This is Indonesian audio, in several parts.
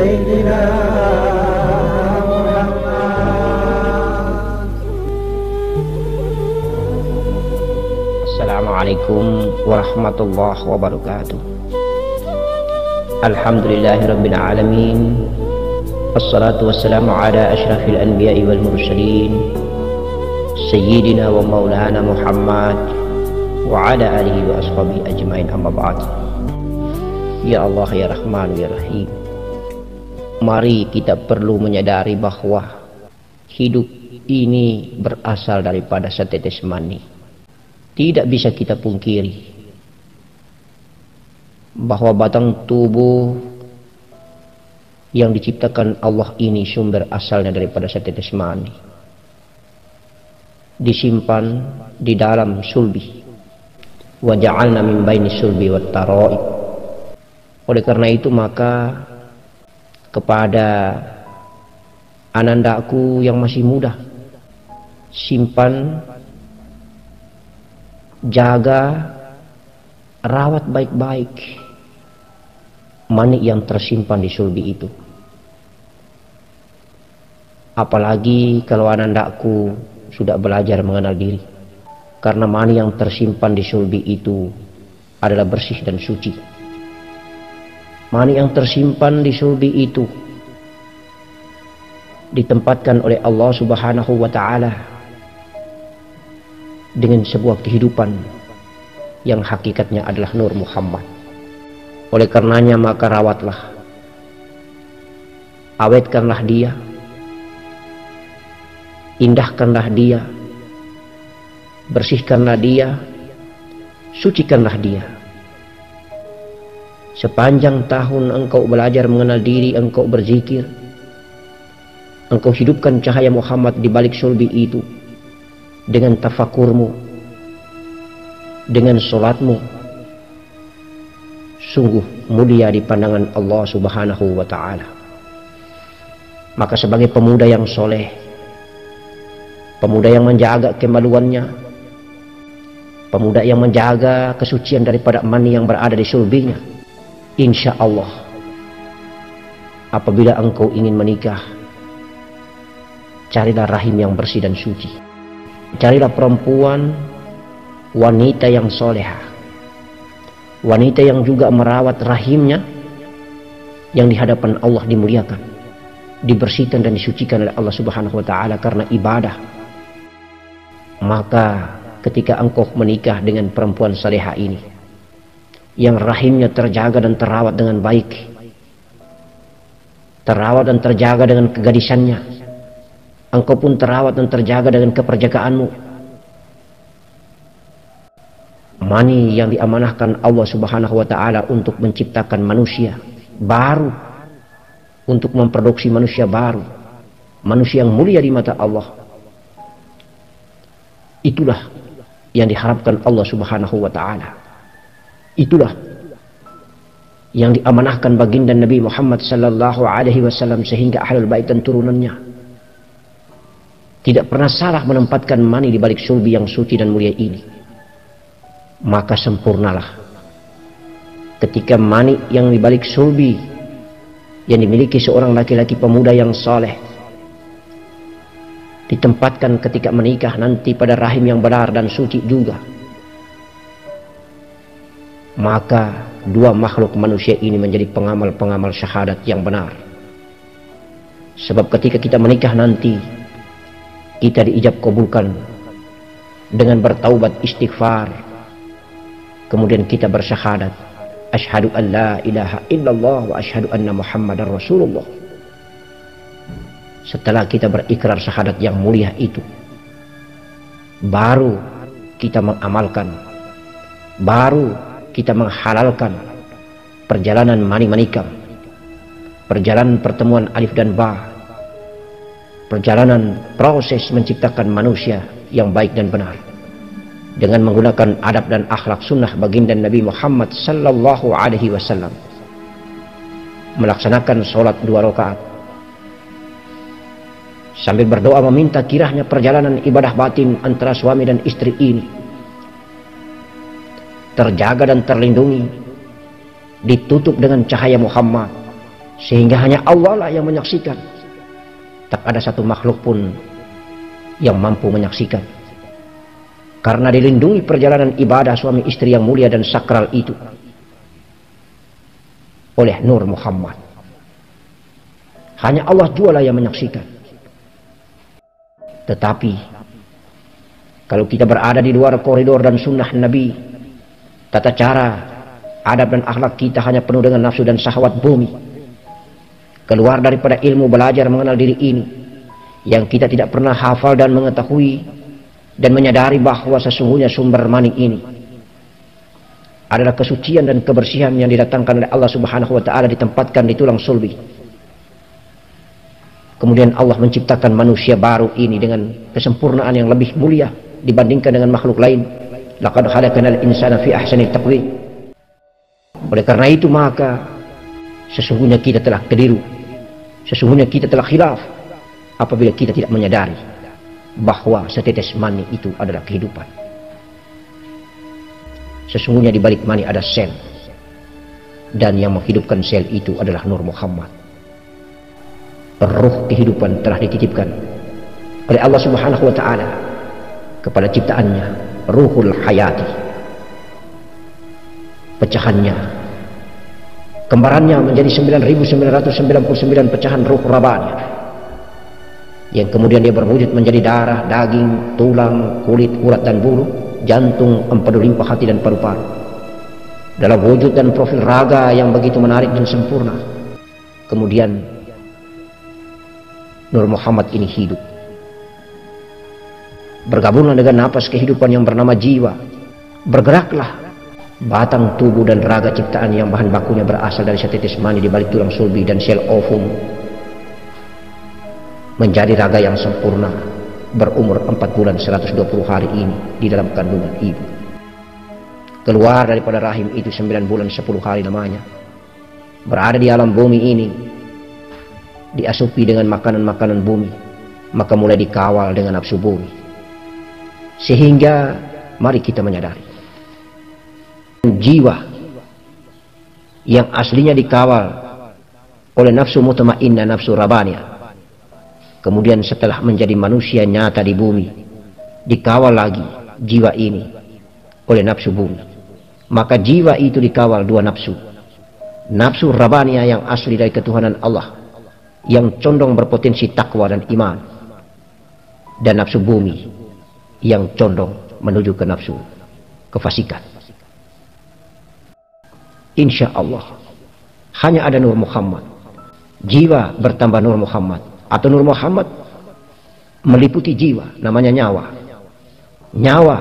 سيدنا محمد. Assalamualaikum warahmatullahi wabarakatuh. Alhamdulillahirabbil alamin. Wassalatu wassalamu ala asyrafil anbiya'i wal mursalin sayyidina wa maulana Muhammad wa ala alihi wa ashabihi ajmain, amma ba'd. Ya Allah, ya Rahman, ya Rahim, mari kita perlu menyadari bahwa hidup ini berasal daripada setetes mani. Tidak bisa kita pungkiri bahwa batang tubuh yang diciptakan Allah ini sumber asalnya daripada setetes mani, disimpan di dalam sulbi. Wa ja'alna min baini sulbi wat tara'ib. Oleh karena itu maka kepada anandaku yang masih muda, simpan, jaga, rawat baik-baik mani yang tersimpan di sulbi itu. Apalagi kalau anandaku sudah belajar mengenal diri, karena mani yang tersimpan di sulbi itu adalah bersih dan suci. Mani yang tersimpan di sulbi itu ditempatkan oleh Allah Subhanahu wa Ta'ala dengan sebuah kehidupan yang hakikatnya adalah Nur Muhammad. Oleh karenanya maka rawatlah, awetkanlah dia, indahkanlah dia, bersihkanlah dia, sucikanlah dia. Sepanjang tahun engkau belajar mengenal diri, engkau berzikir, engkau hidupkan cahaya Muhammad di balik sulbi itu dengan tafakurmu, dengan sholatmu, sungguh mulia di pandangan Allah Subhanahu wa Ta'ala. Maka sebagai pemuda yang soleh, pemuda yang menjaga kemaluannya, pemuda yang menjaga kesucian daripada mani yang berada di sulbinya, insya Allah apabila engkau ingin menikah, carilah rahim yang bersih dan suci. Carilah perempuan, wanita yang soleha, wanita yang juga merawat rahimnya, yang di hadapan Allah dimuliakan, dibersihkan dan disucikan oleh Allah Subhanahu wa Ta'ala karena ibadah. Maka ketika engkau menikah dengan perempuan soleha ini, yang rahimnya terjaga dan terawat dengan baik, terawat dan terjaga dengan kegadisannya, engkau pun terawat dan terjaga dengan keperjagaanmu. Mani yang diamanahkan Allah Subhanahu wa Ta'ala untuk menciptakan manusia baru, untuk memproduksi manusia baru, manusia yang mulia di mata Allah. Itulah yang diharapkan Allah Subhanahu wa Ta'ala. Itulah yang diamanahkan baginda Nabi Muhammad sallallahu alaihi wasallam, sehingga ahlul bait dan turunannya tidak pernah salah menempatkan mani di balik sulbi yang suci dan mulia ini. Maka sempurnalah ketika mani yang di balik sulbi yang dimiliki seorang laki-laki pemuda yang saleh ditempatkan ketika menikah nanti pada rahim yang benar dan suci juga. Maka dua makhluk manusia ini menjadi pengamal-pengamal syahadat yang benar. Sebab ketika kita menikah nanti, kita diijab kabulkan dengan bertaubat istighfar, kemudian kita bersyahadat, asyhadu an la ilaha illallah wa asyhadu anna muhammadar rasulullah. Setelah kita berikrar syahadat yang mulia itu, baru kita mengamalkan, baru kita menghalalkan perjalanan mani menikah, perjalanan pertemuan alif dan ba, perjalanan proses menciptakan manusia yang baik dan benar dengan menggunakan adab dan akhlak sunnah baginda Nabi Muhammad sallallahu alaihi wasallam. Melaksanakan sholat 2 rakaat sambil berdoa meminta kiranya perjalanan ibadah batin antara suami dan istri ini terjaga dan terlindungi, ditutup dengan cahaya Muhammad, sehingga hanya Allah lah yang menyaksikan. Tak ada satu makhluk pun yang mampu menyaksikan, karena dilindungi perjalanan ibadah suami istri yang mulia dan sakral itu oleh Nur Muhammad. Hanya Allah jualah yang menyaksikan. Tetapi kalau kita berada di luar koridor dan sunnah Nabi, tata cara, adab dan akhlak kita hanya penuh dengan nafsu dan syahwat bumi, keluar daripada ilmu belajar mengenal diri ini, yang kita tidak pernah hafal dan mengetahui dan menyadari bahwa sesungguhnya sumber mani ini adalah kesucian dan kebersihan yang didatangkan oleh Allah Subhanahu wa taala, ditempatkan di tulang sulbi. Kemudian Allah menciptakan manusia baru ini dengan kesempurnaan yang lebih mulia dibandingkan dengan makhluk lain. Laqad khalaqnal insana fi ahsani taqwim. Oleh karena itu maka sesungguhnya kita telah keliru, sesungguhnya kita telah khilaf apabila kita tidak menyadari bahwa setetes mani itu adalah kehidupan. Sesungguhnya di balik mani ada sel, dan yang menghidupkan sel itu adalah Nur Muhammad. Ruh kehidupan telah dititipkan oleh Allah Subhanahu wa taala kepada ciptaannya, Ruhul Hayati. Pecahannya, kembarannya menjadi 9.999 pecahan ruh Rabbani, yang kemudian dia berwujud menjadi darah, daging, tulang, kulit, urat dan bulu, jantung, empedu limpa, hati dan paru-paru, dalam wujud dan profil raga yang begitu menarik dan sempurna. Kemudian Nur Muhammad ini hidup, bergabunglah dengan napas kehidupan yang bernama jiwa. Bergeraklah batang tubuh dan raga ciptaan yang bahan bakunya berasal dari setetes mani di balik tulang sulbi dan sel ovum, menjadi raga yang sempurna, berumur 4 bulan 120 hari ini di dalam kandungan ibu. Keluar daripada rahim itu 9 bulan 10 hari namanya, berada di alam bumi ini, diasupi dengan makanan-makanan bumi, maka mulai dikawal dengan nafsu bumi. Sehingga mari kita menyadari, jiwa yang aslinya dikawal oleh nafsu mutmainnah, nafsu rabbaniyah, kemudian setelah menjadi manusia nyata di bumi, dikawal lagi jiwa ini oleh nafsu bumi. Maka jiwa itu dikawal dua nafsu, nafsu rabbaniyah yang asli dari ketuhanan Allah, yang condong berpotensi takwa dan iman, dan nafsu bumi yang condong menuju ke nafsu kefasikan. Insya Allah hanya ada Nur Muhammad, jiwa bertambah Nur Muhammad, atau Nur Muhammad meliputi jiwa, namanya nyawa. Nyawa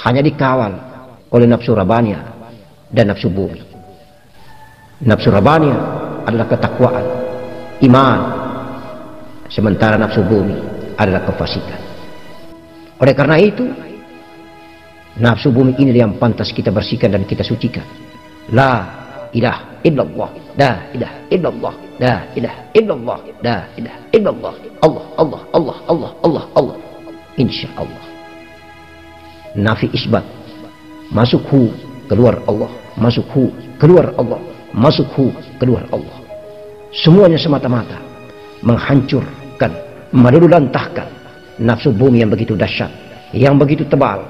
hanya dikawal oleh nafsu rabbaniyah dan nafsu bumi. Nafsu rabbaniyah adalah ketakwaan, iman, sementara nafsu bumi adalah kefasikan. Oleh karena itu, nafsu bumi ini yang pantas kita bersihkan dan kita sucikan. La ilaha illallah, la ilaha illallah, la ilaha illallah, la ilaha illallah, Allah Allah Allah Allah Allah Allah. Insya Allah. Nafi isbat, masuk hu, keluar Allah, masuk hu, keluar Allah, masuk hu, keluar Allah. Semuanya semata-mata menghancurkan, meluluhlantahkan nafsu bumi yang begitu dahsyat, yang begitu tebal,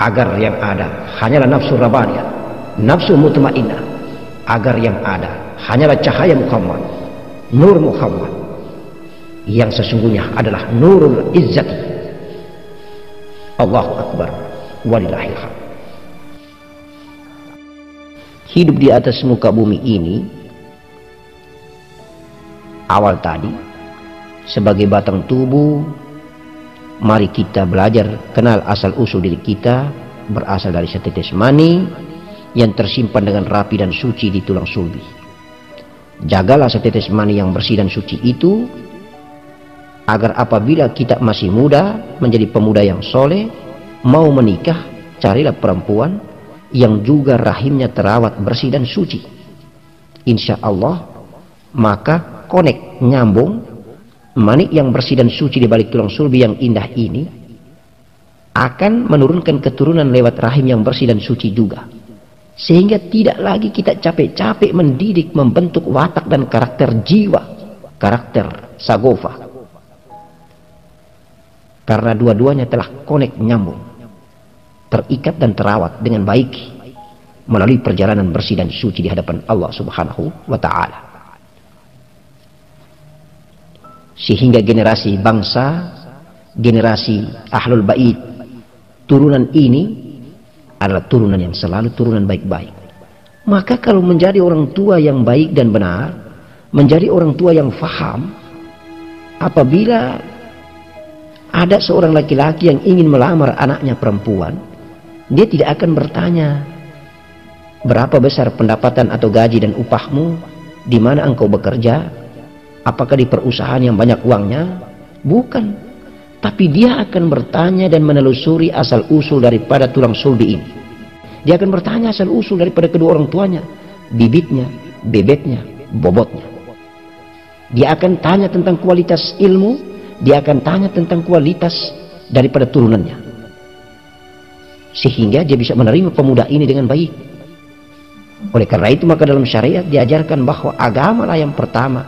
agar yang ada hanyalah nafsu rabbaniyah, nafsu mutmainnah, agar yang ada hanyalah cahaya Muhammad, Nur Muhammad, yang sesungguhnya adalah Nurul Izzati. Allahu Akbar, walillahil hamd. Hidup di atas muka bumi ini, awal tadi sebagai batang tubuh, mari kita belajar kenal asal usul diri kita, berasal dari setetes mani yang tersimpan dengan rapi dan suci di tulang sulbi. Jagalah setetes mani yang bersih dan suci itu, agar apabila kita masih muda, menjadi pemuda yang soleh, mau menikah, carilah perempuan yang juga rahimnya terawat bersih dan suci. Insya Allah, maka konek, nyambung, mani yang bersih dan suci di balik tulang sulbi yang indah ini akan menurunkan keturunan lewat rahim yang bersih dan suci juga. Sehingga tidak lagi kita capek-capek mendidik, membentuk watak dan karakter jiwa, karakter sagofa. Karena dua-duanya telah connect, nyambung, terikat dan terawat dengan baik melalui perjalanan bersih dan suci di hadapan Allah Subhanahu wa Ta'ala. Sehingga generasi bangsa, generasi Ahlul Bait, turunan ini adalah turunan yang selalu turunan baik-baik. Maka kalau menjadi orang tua yang baik dan benar, menjadi orang tua yang faham, apabila ada seorang laki-laki yang ingin melamar anaknya perempuan, dia tidak akan bertanya, berapa besar pendapatan atau gaji dan upahmu, di mana engkau bekerja, apakah di perusahaan yang banyak uangnya? Bukan. Tapi dia akan bertanya dan menelusuri asal-usul daripada tulang sulbi ini. Dia akan bertanya asal-usul daripada kedua orang tuanya, bibitnya, bebeknya, bobotnya. Dia akan tanya tentang kualitas ilmu, dia akan tanya tentang kualitas daripada turunannya. Sehingga dia bisa menerima pemuda ini dengan baik. Oleh karena itu maka dalam syariat diajarkan bahwa agamalah yang pertama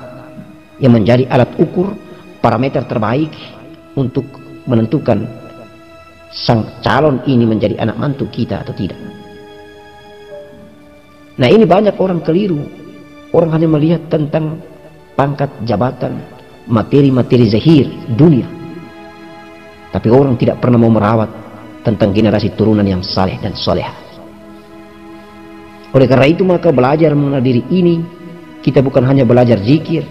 yang menjadi alat ukur, parameter terbaik untuk menentukan sang calon ini menjadi anak mantu kita atau tidak. Nah, ini banyak orang keliru. Orang hanya melihat tentang pangkat, jabatan, materi-materi zahir dunia, tapi orang tidak pernah mau merawat tentang generasi turunan yang saleh dan soleha. Oleh karena itu maka belajar mengenal diri ini, kita bukan hanya belajar zikir,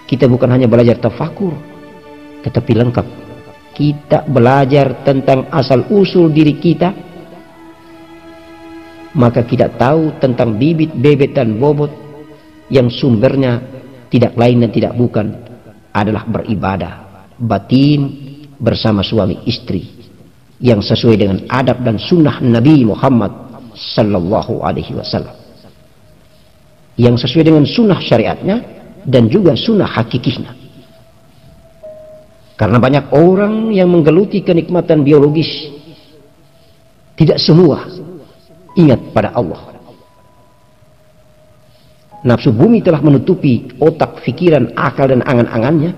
kita bukan hanya belajar tafakur, tetapi lengkap kita belajar tentang asal-usul diri kita. Maka kita tahu tentang bibit, bebet dan bobot yang sumbernya tidak lain dan tidak bukan adalah beribadah batin bersama suami istri yang sesuai dengan adab dan sunnah Nabi Muhammad sallallahu alaihi wasallam, yang sesuai dengan sunnah syariatnya dan juga sunnah hakikihnya. Karena banyak orang yang menggeluti kenikmatan biologis, tidak semua ingat pada Allah. Nafsu bumi telah menutupi otak, pikiran, akal dan angan-angannya,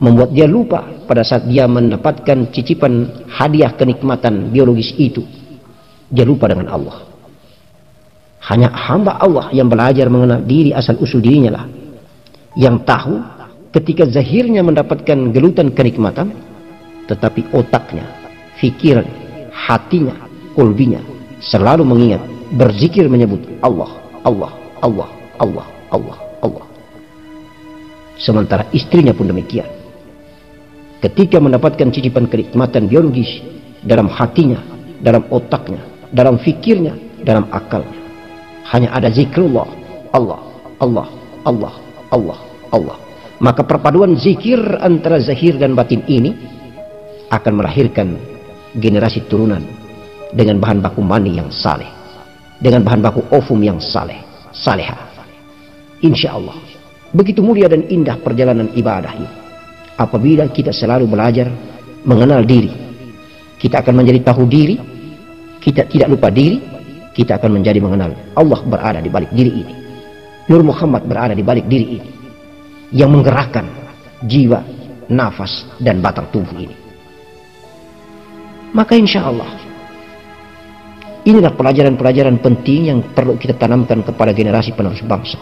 membuat dia lupa pada saat dia mendapatkan cicipan hadiah kenikmatan biologis itu. Dia lupa dengan Allah. Hanya hamba Allah yang belajar mengenal diri, asal usul dirinya lah yang tahu ketika zahirnya mendapatkan gelutan kenikmatan, tetapi otaknya, pikiran, hatinya, kolbinya selalu mengingat, berzikir, menyebut Allah, Allah, Allah, Allah, Allah, Allah. Sementara istrinya pun demikian. Ketika mendapatkan cicipan kenikmatan biologis, dalam hatinya, dalam otaknya, dalam fikirnya, dalam akalnya, hanya ada zikrullah, Allah, Allah, Allah, Allah, Allah. Maka perpaduan zikir antara zahir dan batin ini akan melahirkan generasi turunan dengan bahan baku mani yang saleh, dengan bahan baku ovum yang saleh, saleha. Insya Allah begitu mulia dan indah perjalanan ibadah ini apabila kita selalu belajar mengenal diri. Kita akan menjadi tahu diri, kita tidak lupa diri, kita akan menjadi mengenal Allah berada di balik diri ini, Nur Muhammad berada di balik diri ini, yang menggerakkan jiwa, nafas dan batang tubuh ini. Maka insya Allah inilah pelajaran-pelajaran penting yang perlu kita tanamkan kepada generasi penerus bangsa,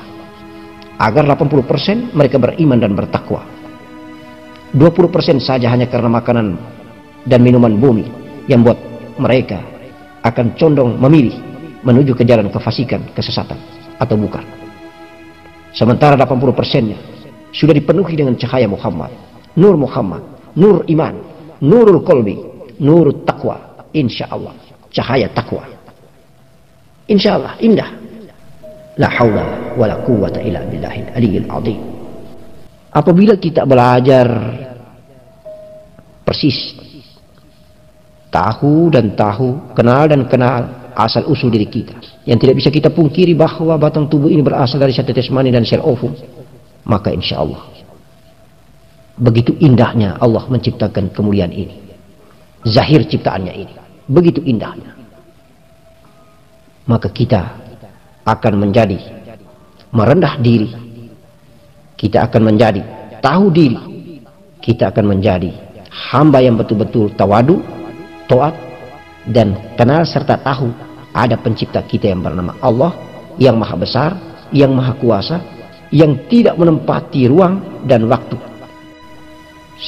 agar 80% mereka beriman dan bertakwa. 20% saja hanya karena makanan dan minuman bumi yang buat mereka akan condong memilih menuju ke jalan kefasikan, kesesatan, atau bukan. Sementara 80%-nya sudah dipenuhi dengan cahaya Muhammad, nur Muhammad, nur iman, nurul qalbi, nur taqwa. Insya Allah cahaya takwa. Insya Allah indah. La haula wa la quwwata illa billahil aliyyil azim. Apabila kita belajar persis, tahu dan tahu, kenal dan kenal asal usul diri kita, yang tidak bisa kita pungkiri bahwa batang tubuh ini berasal dari sel tetes mani dan sel ovum, maka insya Allah begitu indahnya Allah menciptakan kemuliaan ini, zahir ciptaannya ini begitu indahnya. Maka kita akan menjadi merendah diri, kita akan menjadi tahu diri, kita akan menjadi hamba yang betul-betul tawadu, taat, dan kenal serta tahu ada pencipta kita yang bernama Allah, yang maha besar, yang maha kuasa, yang tidak menempati ruang dan waktu.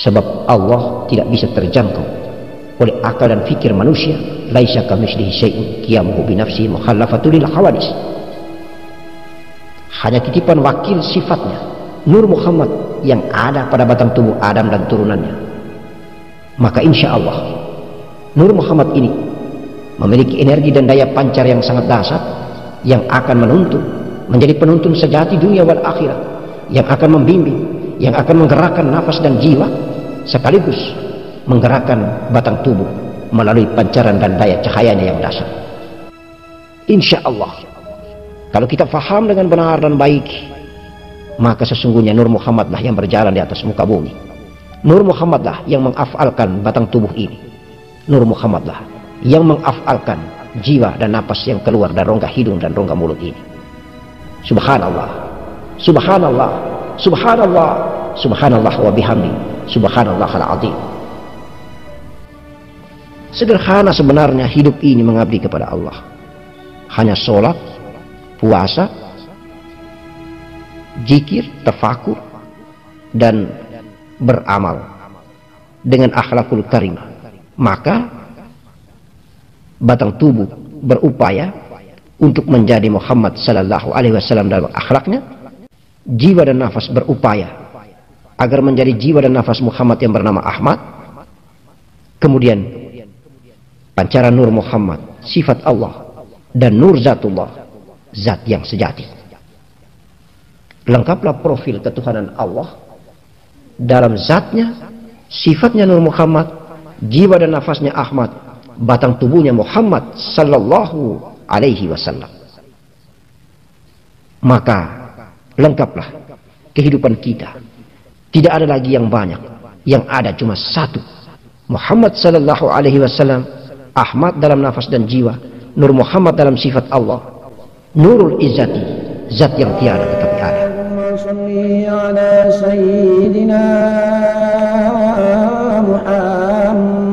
Sebab Allah tidak bisa terjangkau oleh akal dan fikir manusia. Laisa kamitslihi syai'un qiyamuhu bi nafsihi mukhallafatun lil hawadits. Hanya titipan wakil sifatnya Nur Muhammad yang ada pada batang tubuh Adam dan turunannya. Maka insya Allah Nur Muhammad ini memiliki energi dan daya pancar yang sangat dahsyat, yang akan menuntun menjadi penuntun sejati dunia wal akhirat, yang akan membimbing, yang akan menggerakkan nafas dan jiwa, sekaligus menggerakkan batang tubuh melalui pancaran dan daya cahayanya yang dahsyat. Insya Allah, kalau kita faham dengan benar dan baik, maka sesungguhnya Nur Muhammadlah yang berjalan di atas muka bumi. Nur Muhammadlah yang mengafalkan batang tubuh ini. Nur Muhammadlah yang mengafalkan jiwa dan nafas yang keluar dari rongga hidung dan rongga mulut ini. Subhanallah, subhanallah, subhanallah, subhanallah wa bihamdi, subhanallahal azim. Sederhana sebenarnya hidup ini mengabdi kepada Allah. Hanya sholat, puasa, zikir, tafakur, dan beramal dengan akhlakul karimah. Maka batang tubuh berupaya untuk menjadi Muhammad sallallahu alaihi wasallam dalam akhlaknya. Jiwa dan nafas berupaya agar menjadi jiwa dan nafas Muhammad yang bernama Ahmad. Kemudian pancaran Nur Muhammad, sifat Allah, dan Nur Zatullah, zat yang sejati. Lengkaplah profil ketuhanan Allah dalam zatnya, sifatnya Nur Muhammad, jiwa dan nafasnya Ahmad, batang tubuhnya Muhammad sallallahu alaihi wasallam. Maka lengkaplah kehidupan kita. Tidak ada lagi yang banyak, yang ada cuma satu, Muhammad sallallahu alaihi wasallam, Ahmad dalam nafas dan jiwa, Nur Muhammad dalam sifat Allah, Nurul Izzati, zat yang tiada tetapi ada. Salli ala Sayyidina Muhammad